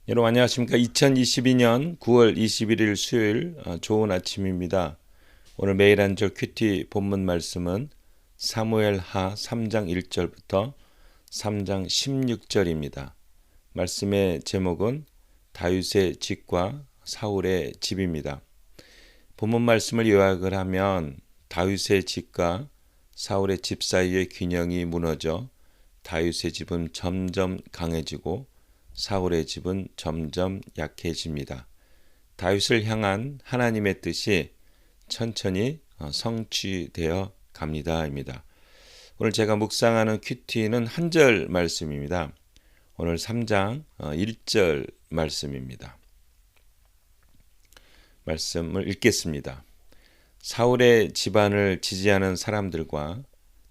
여러분 안녕하십니까? 2022년 9월 21일 수요일 좋은 아침입니다. 오늘 매일 한 절 큐티 본문 말씀은 사무엘하 3장 1절부터 3장 16절입니다. 말씀의 제목은 다윗의 집과 사울의 집입니다. 본문 말씀을 요약을 하면 다윗의 집과 사울의 집 사이의 균형이 무너져 다윗의 집은 점점 강해지고 사울의 집은 점점 약해집니다. 다윗을 향한 하나님의 뜻이 천천히 성취되어 갑니다입니다. 오늘 제가 묵상하는 큐티는 한 절 말씀입니다. 오늘 3장 1절 말씀입니다. 말씀을 읽겠습니다. 사울의 집안을 지지하는 사람들과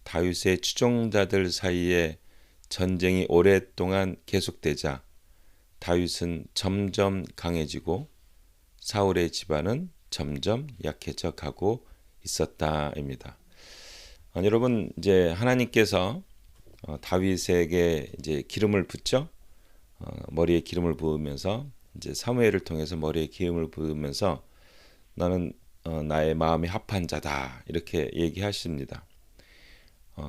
다윗의 추종자들 사이에 전쟁이 오랫동안 계속되자 다윗은 점점 강해지고 사울의 집안은 점점 약해져 가고 있었다입니다. 여러분 이제 하나님께서 다윗에게 이제 기름을 붓죠. 머리에 기름을 부으면서 이제 사무엘을 통해서 머리에 기름을 부으면서 너는 나의 마음이 합한 자다 이렇게 얘기하십니다.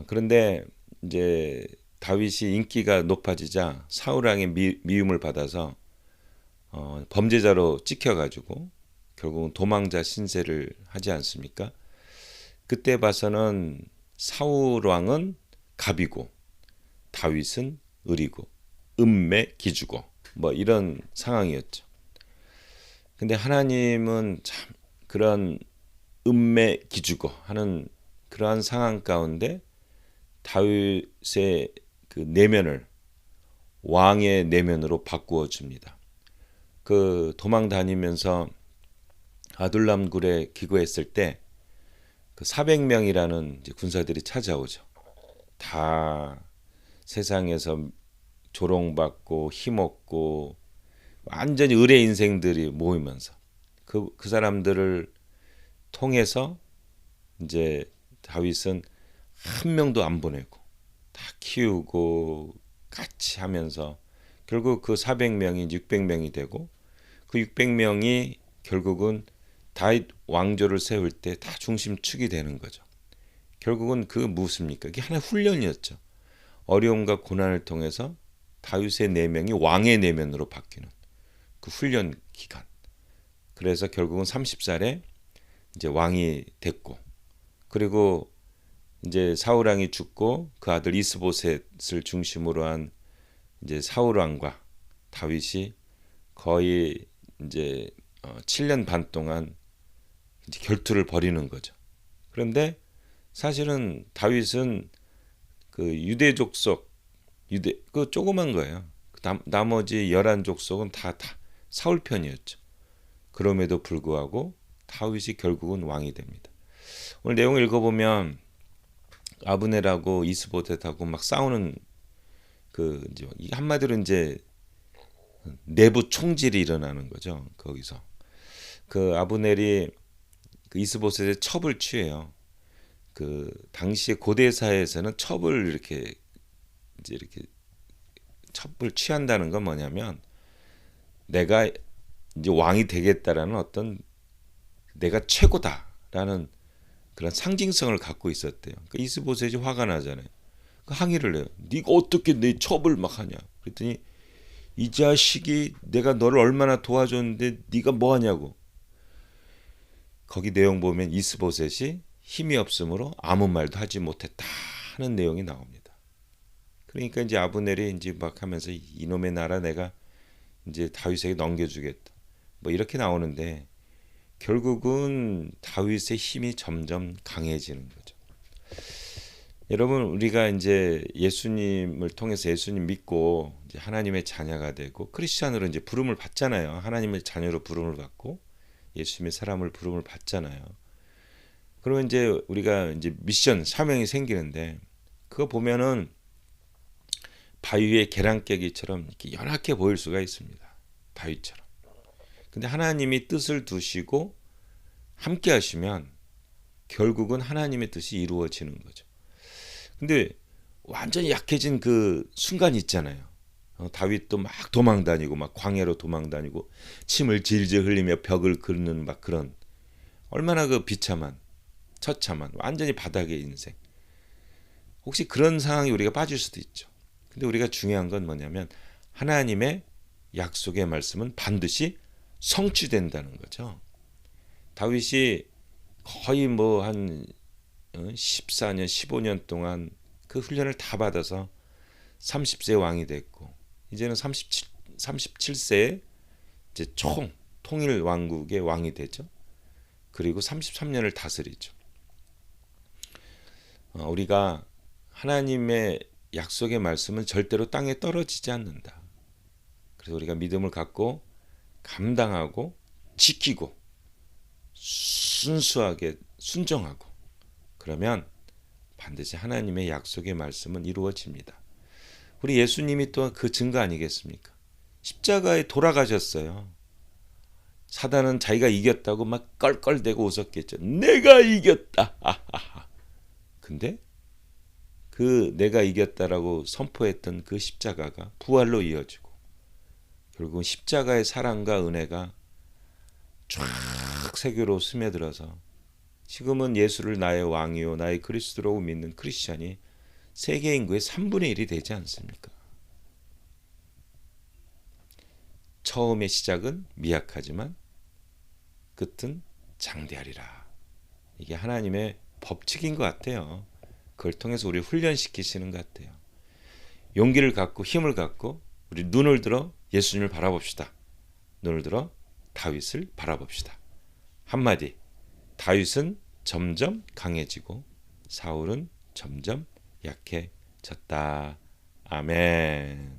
그런데 이제 다윗이 인기가 높아지자 사울 왕의 미움을 받아서 범죄자로 찍혀가지고 결국은 도망자 신세를 하지 않습니까? 그때 봐서는 사울 왕은 갑이고 다윗은 을이고 음매 기주고 뭐 이런 상황이었죠. 근데 하나님은 참 그런 음매 기주고 하는 그러한 상황 가운데 다윗의 그 내면을 왕의 내면으로 바꾸어 줍니다. 그 도망 다니면서 아둘람 굴에 기거했을 때 그 400명이라는 군사들이 찾아오죠. 다 세상에서 조롱받고 힘없고 완전히 의뢰 인생들이 모이면서 그 사람들을 통해서 이제 다윗은 한 명도 안 보내고 다 키우고 같이 하면서 결국 그 400명이 600명이 되고 그 600명이 결국은 다윗 왕조를 세울 때 다 중심축이 되는 거죠. 결국은 그 무엇입니까? 이게 하나의 훈련이었죠. 어려움과 고난을 통해서 다윗의 내면이 왕의 내면으로 바뀌는 그 훈련 기간. 그래서 결국은 30살에 이제 왕이 됐고 그리고 이제 사울 왕이 죽고 그 아들 이스보셋을 중심으로 한 이제 사울 왕과 다윗이 거의 이제 7년 반 동안 이제 결투를 벌이는 거죠. 그런데 사실은 다윗은 그 유대 족속 유대 그 조그만 거예요. 나머지 11족속은 다 사울 편이었죠. 그럼에도 불구하고 다윗이 결국은 왕이 됩니다. 오늘 내용을 읽어보면 아브넬하고 이스보셋하고 막 싸우는 그 이제 한마디로 이제 내부 총질이 일어나는 거죠. 거기서 그 아브넬이 그 이스보셋의 첩을 취해요. 그 당시의 고대 사회에서는 첩을 이렇게 이제 이렇게 첩을 취한다는 건 뭐냐면 내가 이제 왕이 되겠다라는 어떤 내가 최고다라는 그런 상징성을 갖고 있었대요. 그 이스보셋이 화가 나잖아요. 그 항의를 해요. 네가 어떻게 내 첩을 막 하냐. 그랬더니 이 자식이 내가 너를 얼마나 도와줬는데 네가 뭐 하냐고. 거기 내용 보면 이스보셋이 힘이 없으므로 아무 말도 하지 못했다 하는 내용이 나옵니다. 그러니까 이제 아브넬이 이제 막 하면서 이놈의 나라 내가 이제 다윗에게 넘겨주겠다. 뭐 이렇게 나오는데 결국은 다윗의 힘이 점점 강해지는 거죠. 여러분 우리가 이제 예수님을 통해서 예수님 믿고 이제 하나님의 자녀가 되고 크리스천으로 이제 부름을 받잖아요. 하나님의 자녀로 부름을 받고 예수님의 사람을 부름을 받잖아요. 그러면 이제 우리가 이제 미션 사명이 생기는데 그거 보면은 바위의 계량깨기처럼 이렇게 연약해 보일 수가 있습니다. 바위처럼. 근데 하나님이 뜻을 두시고 함께 하시면 결국은 하나님의 뜻이 이루어지는 거죠. 근데 완전히 약해진 그 순간 있잖아요. 다윗도 막 도망 다니고 막 광야로 도망 다니고 침을 질질 흘리며 벽을 긁는 막 그런 얼마나 그 비참한 처참한 완전히 바닥의 인생. 혹시 그런 상황이 우리가 빠질 수도 있죠. 근데 우리가 중요한 건 뭐냐면 하나님의 약속의 말씀은 반드시 성취된다는 거죠. 다윗이 거의 뭐 한 14년, 15년 동안 그 훈련을 다 받아서 30세 왕이 됐고 이제는 37세에 이제 통일 왕국의 왕이 되죠. 그리고 33년을 다스리죠. 우리가 하나님의 약속의 말씀은 절대로 땅에 떨어지지 않는다. 그래서 우리가 믿음을 갖고 감당하고 지키고 순수하게 순종하고 그러면 반드시 하나님의 약속의 말씀은 이루어집니다. 우리 예수님이 또한 그 증거 아니겠습니까? 십자가에 돌아가셨어요. 사단은 자기가 이겼다고 막 껄껄대고 웃었겠죠. 내가 이겼다. 근데 그 내가 이겼다라고 선포했던 그 십자가가 부활로 이어지고 결국은 십자가의 사랑과 은혜가 쫙 세계로 스며들어서 지금은 예수를 나의 왕이요 나의 그리스도라고 믿는 크리스찬이 세계 인구의 3분의 1이 되지 않습니까? 처음의 시작은 미약하지만 끝은 장대하리라. 이게 하나님의 법칙인 것 같아요. 그걸 통해서 우리 훈련시키시는 것 같아요. 용기를 갖고 힘을 갖고 우리 눈을 들어 예수님을 바라봅시다. 눈을 들어 다윗을 바라봅시다. 한마디, 다윗은 점점 강해지고 사울은 점점 약해졌다. 아멘.